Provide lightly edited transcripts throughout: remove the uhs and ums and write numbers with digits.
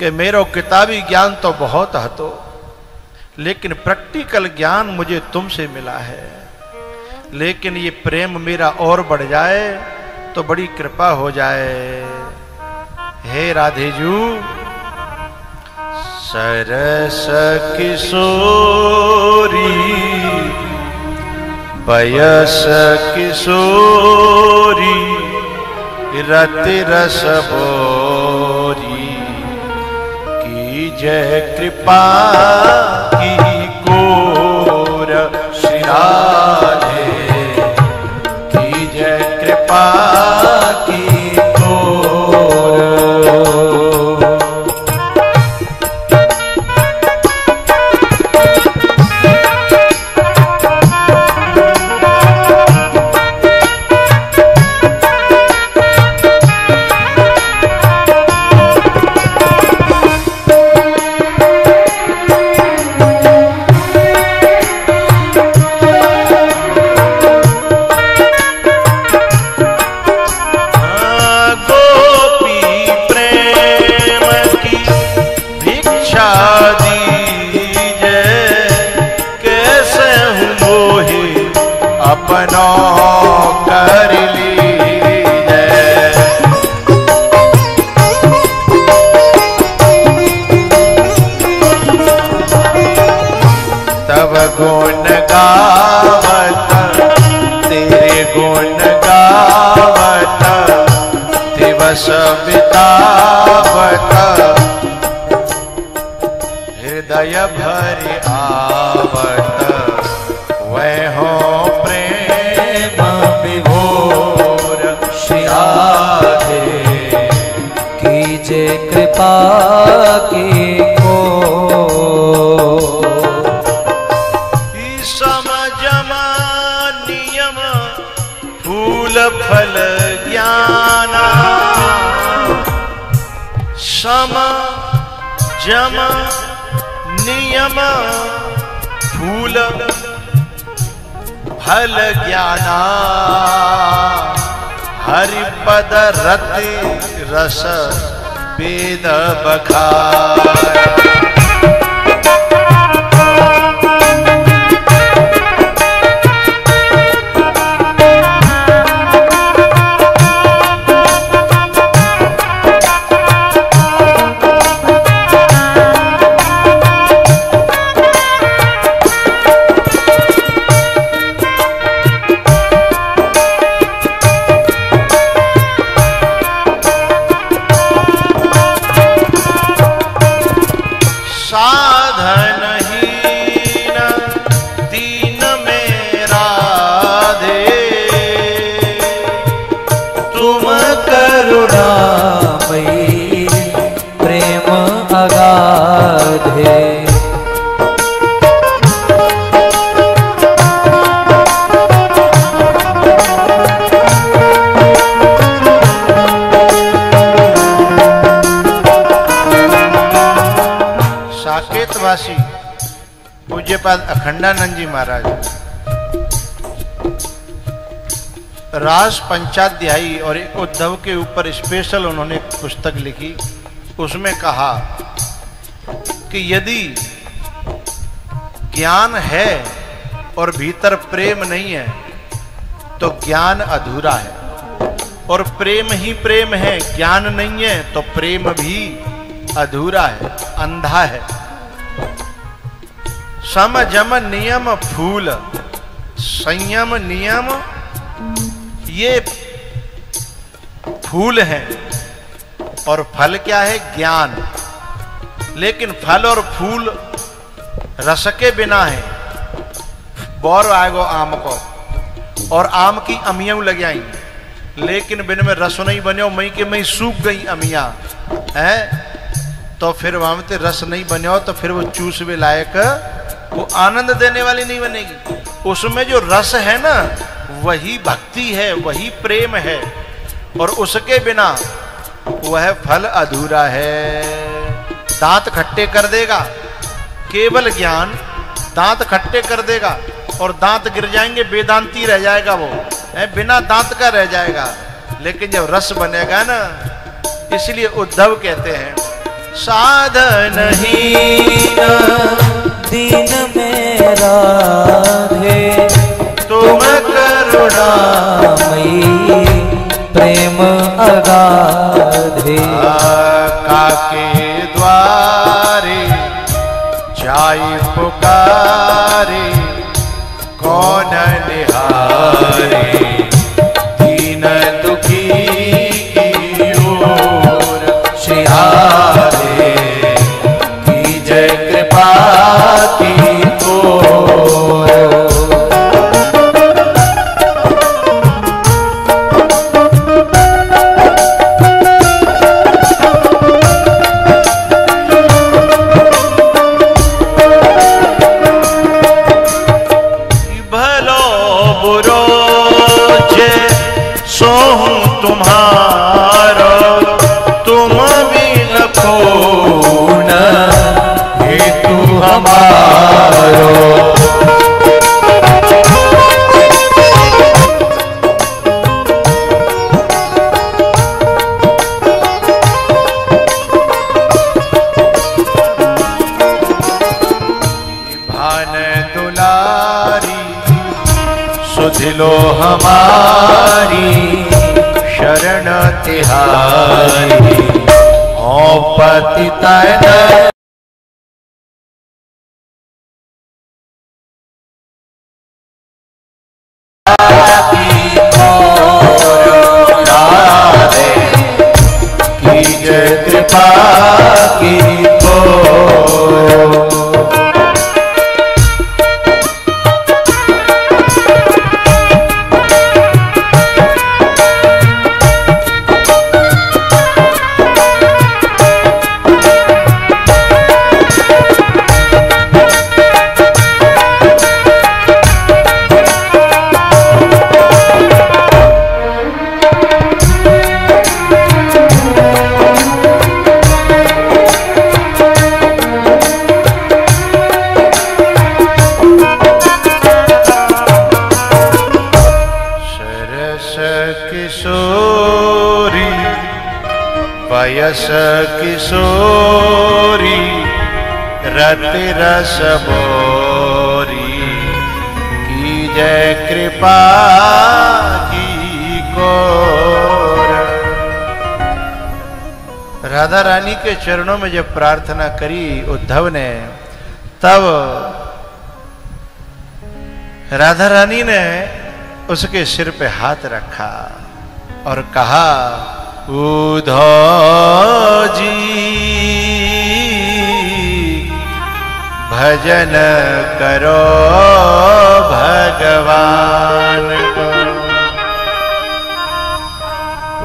कि मेरो किताबी ज्ञान तो बहुत हतो, लेकिन प्रैक्टिकल ज्ञान मुझे तुमसे मिला है। लेकिन ये प्रेम मेरा और बढ़ जाए तो बड़ी कृपा हो जाए। हे राधे जू, सरस किशोरी पयस किशोरी रति रस बोरी की जय कृपा की कोर श्री राधे की जय कृपा की कोर। अपनो कर लीजिए तब गुण गावत तेरे गुण गावत दिवस बितावत हृदय भरि आवत वह हो कीजे कृपा की को समझमा नियम फूल फल ज्ञाना सम जम नियम फूल फल ज्ञाना हरिपद रति रस वेद बखाया। साधनहीन दीन में राधे तुम करुणामयी प्रेम अगाधे। साकेतवासी पूज्यपाद अखंडानंद जी महाराज रास पंचाध्यायी और एक उद्धव के ऊपर स्पेशल उन्होंने एक पुस्तक लिखी। उसमें कहा कि यदि ज्ञान है और भीतर प्रेम नहीं है तो ज्ञान अधूरा है, और प्रेम ही प्रेम है, ज्ञान नहीं है तो प्रेम भी अधूरा है, अंधा है। सम जम नियम फूल, संयम नियम ये फूल हैं और फल क्या है? ज्ञान। लेकिन फल और फूल रस के बिना है। बौर आएगो आम को और आम की अमियां लग आई, लेकिन बिन में रस नहीं बनो, मई के मई सूख गई अमियां है, तो फिर वहां में रस नहीं बनो तो फिर वो चूसवे लायक, वो आनंद देने वाली नहीं बनेगी। उसमें जो रस है ना वही भक्ति है, वही प्रेम है, और उसके बिना वह फल अधूरा है। दांत खट्टे कर देगा केवल ज्ञान, दांत खट्टे कर देगा और दांत गिर जाएंगे, वेदांती रह जाएगा, वो है बिना दांत का रह जाएगा। लेकिन जब रस बनेगा ना, इसलिए उद्धव कहते हैं साधनहीन दीन में राधे तुम करुणा मई प्रेम अगाधे काके द्वारे जाई पुकारे कौन निहारे दीन दुखी की ओर सिहारे कीजय कृपा की ओर। सोहूं तुम्हारो तुम भी रखो न हेतु हमारो। भान दुलारी सुधिलो हमारी शरण तिहारी ओ पतितन कीजय कृपा की ओर। किशोरी वयस किशोरी रति रस बोरी कीजय कृपा की कोर। राधा रानी के चरणों में जब प्रार्थना करी उद्धव ने, तब राधा रानी ने उसके सिर पे हाथ रखा और कहा, उद्धव जी भजन करो भगवान को।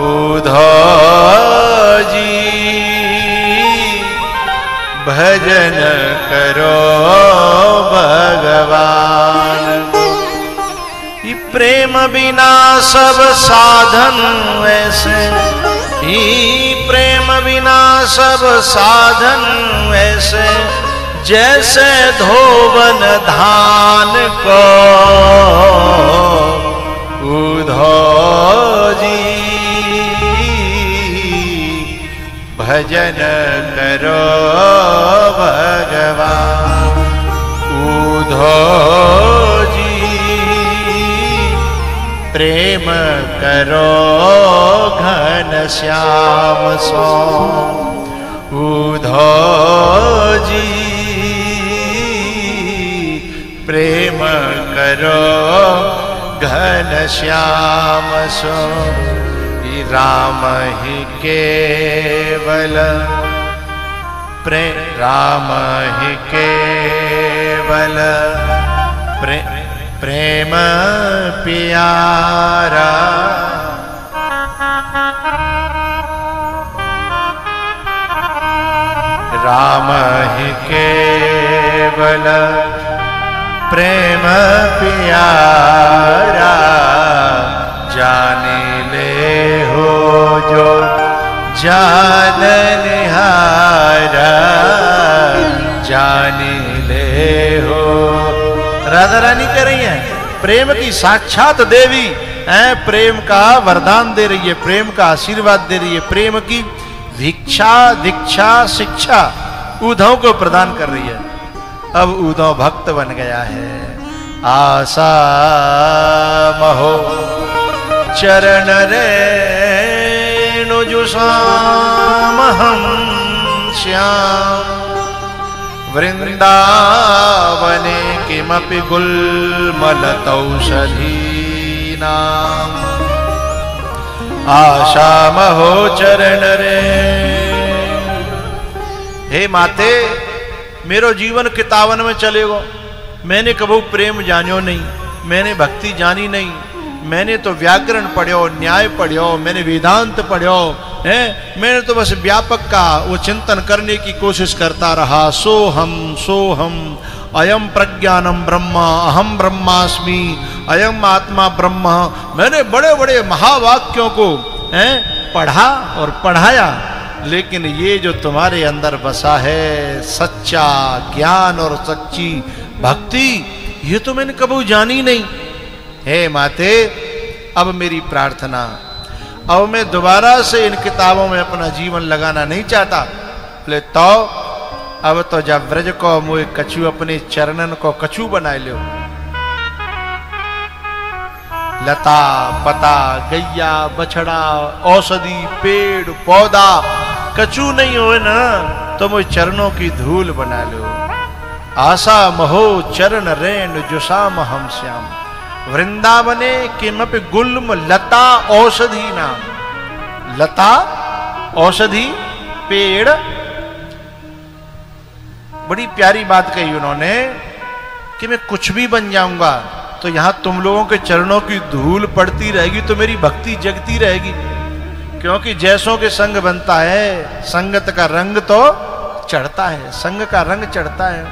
उद्धव जी भजन करो भगवान को। प्रेम बिना सब साधन वैसे ही, प्रेम बिना सब साधन वैसे जैसे धोवन धान को। उद्धव जी भजन करो भगवान। उद्धव जी प्रेम करो घन श्याम सो। उद्धव जी प्रेम करो घन श्याम सो। राम ही केवल राम ही केवल प्रेम प्यारा। राम ही केवल प्रेम प्यारा। जाने ले हो जो जान निहारा। जाने ले हो। राधा रानी कह रही हैं, प्रेम की साक्षात देवी है, प्रेम का वरदान दे रही है, प्रेम का आशीर्वाद दे रही है, प्रेम की भिक्षा दीक्षा शिक्षा उद्धव को प्रदान कर रही है। अब उद्धव भक्त बन गया है। आशा महो चरण रेणुजुषामहं श्याम वृंदावने किमपि गुल्मलतौषधीनाम् आशामहो चरण रे। हे माते मेरो जीवन कितावन में चलेगो। मैंने कबू प्रेम जानियो नहीं, मैंने भक्ति जानी नहीं, मैंने तो व्याकरण पढ़ियो, न्याय पढ़ियो, मैंने वेदांत पढ़ियो है। मैंने तो बस व्यापक का वो चिंतन करने की कोशिश करता रहा। सोहम अयम प्रज्ञानम ब्रह्मा अहम ब्रह्मास्मि अयम आत्मा ब्रह्म। मैंने बड़े बड़े महावाक्यों को पढ़ा और पढ़ाया, लेकिन ये जो तुम्हारे अंदर बसा है सच्चा ज्ञान और सच्ची भक्ति, ये तो मैंने कभी जानी नहीं। हे माते, अब मेरी प्रार्थना, अब मैं दोबारा से इन किताबों में अपना जीवन लगाना नहीं चाहता। बोले तो अब तो जब व्रज को मुझे कछु अपने चरणन को कछु बना लो। लता पता गैया बछड़ा औषधि पेड़ पौधा कछु नहीं हो ना, तो मुझे चरणों की धूल बना लो। आशा महो चरण रेण जुषाम हम श्याम वृंदावने किमपि गुल्म लता औषधि नाम। लता औषधि पेड़, बड़ी प्यारी बात कही उन्होंने कि मैं कुछ भी बन जाऊंगा तो यहां तुम लोगों के चरणों की धूल पड़ती रहेगी तो मेरी भक्ति जगती रहेगी। क्योंकि जैसों के संग बनता है संगत का रंग तो चढ़ता है, संग का रंग चढ़ता है।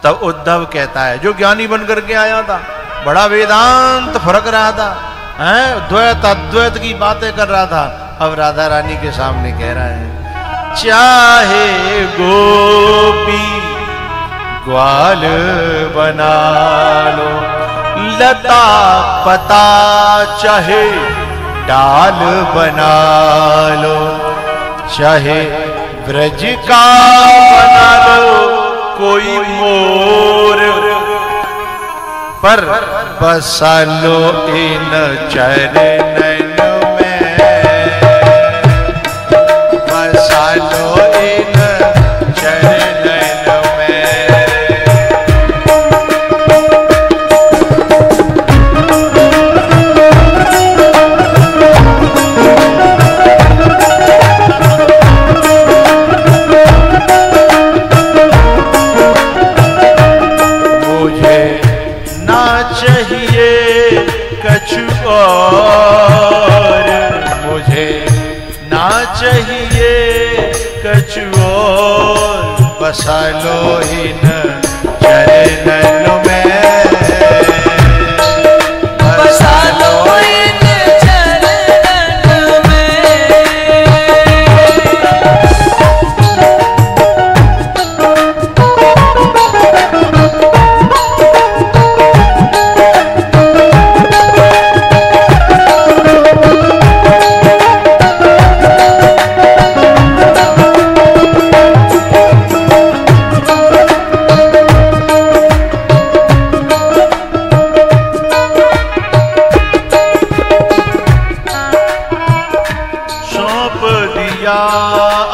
तब उद्धव कहता है, जो ज्ञानी बन करके आया था, बड़ा वेदांत फरक रहा था, द्वैत अद्वैत की बातें कर रहा था, अब राधा रानी के सामने कह रहा है, चाहे गोपी ग्वाल बना लो, लता पता चाहे डाल बना लो, चाहे ब्रज का बना लो कोई मोर, पर बसा लो इन चरणन में, बसा लो इन चरणन में। मुझे ना चाहिए कछु और, मुझे ना चाहिए कछु और, बसा लो इन चरणों में, बसा लो इन चरणों में।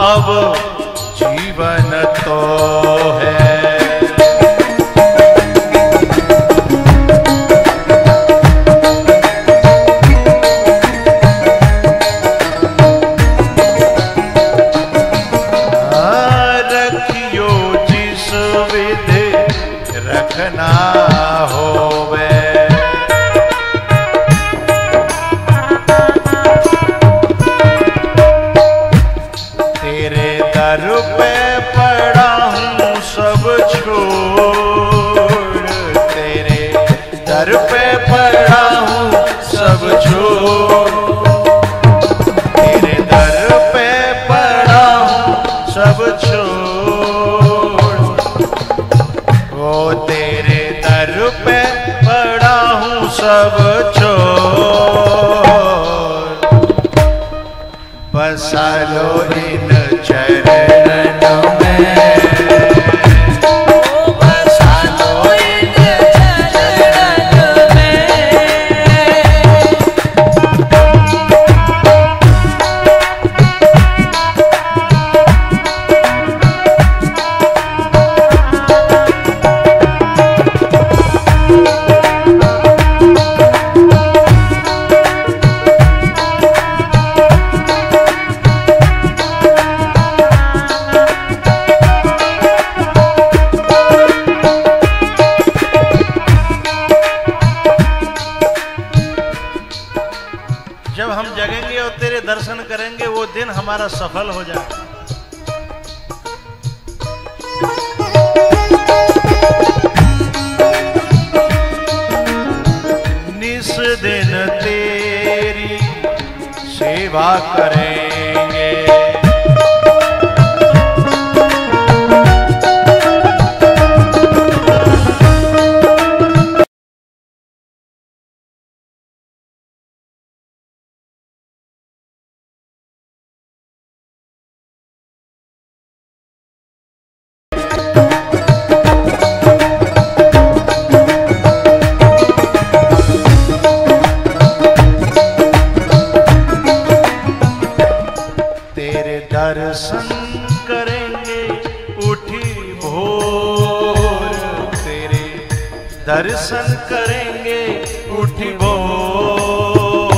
अब जीवन तो है, रखियो जिस विधि रखना होवे, तेरे दर पे पड़ा हूँ सब छोड़, तेरे दर पे पड़ा हूँ सब छोड़, तेरे दर पे पड़ा हूँ सब छोड़, वो तेरे दर पे पड़ा हूँ सब छोड़, बस बसा लो इन चरणों में, बसा लो इन चरणों में। जब हम जगेंगे और तेरे दर्शन करेंगे वो दिन हमारा सफल हो जाएगा। निस दिन तेरी सेवा करेंगे, दर्शन करेंगे उठी भोर, तेरे दर्शन करेंगे उठी भोर।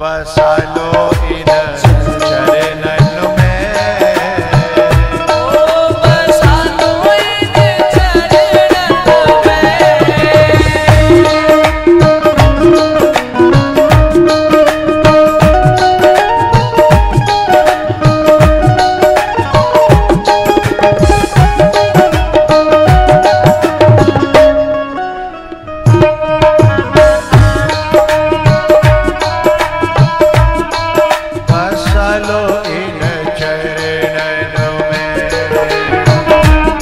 बसा लो इन चरणों में, बसा लो इन चरणों में।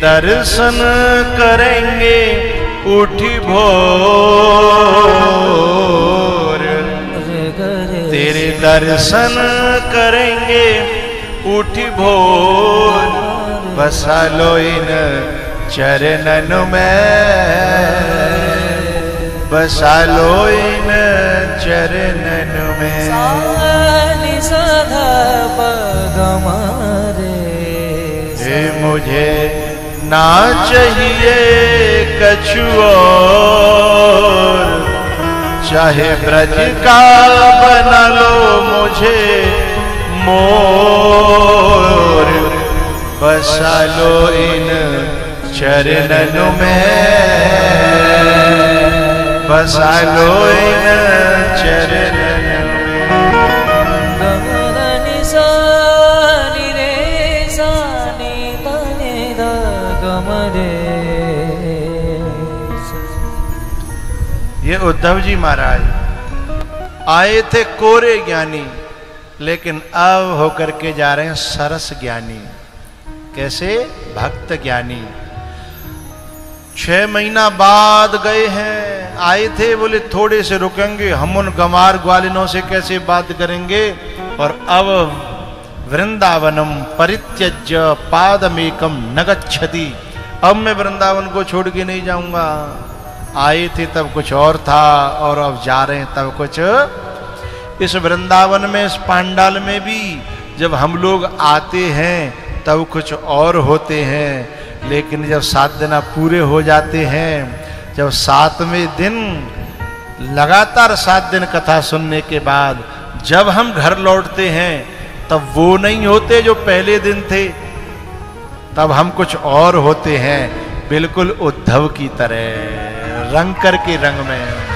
दर्शन करेंगे उठी भोर, तेरे दर्शन करेंगे उठी भोर। बसा लो इन चरणों में, बसा लो इन चरणों में। हे मुझे ना चाहिए कछु और, चाहे ब्रज का बना लो मुझे मोर। बसा लो इन चरणों में, बसा लो इन चरणों में। ये उद्धव जी महाराज आए थे कोरे ज्ञानी, लेकिन अब होकर के जा रहे हैं सरस ज्ञानी। कैसे? भक्त ज्ञानी। 6 महीना बाद गए हैं, आए थे बोले थोड़े से रुकेंगे, हम उन गंवार ग्वालिनों से कैसे बात करेंगे। और अब वृंदावनम परित्यज्य पादमेकम न गच्छति, अब मैं वृंदावन को छोड़ के नहीं जाऊंगा। आए थे तब कुछ और था और अब जा रहे हैं तब कुछ। इस वृंदावन में, इस पांडाल में भी जब हम लोग आते हैं तब कुछ और होते हैं, लेकिन जब 7 दिन पूरे हो जाते हैं, जब 7वें दिन लगातार 7 दिन कथा सुनने के बाद जब हम घर लौटते हैं तब वो नहीं होते जो पहले दिन थे, तब हम कुछ और होते हैं, बिल्कुल उद्धव की तरह रंग करके रंग में।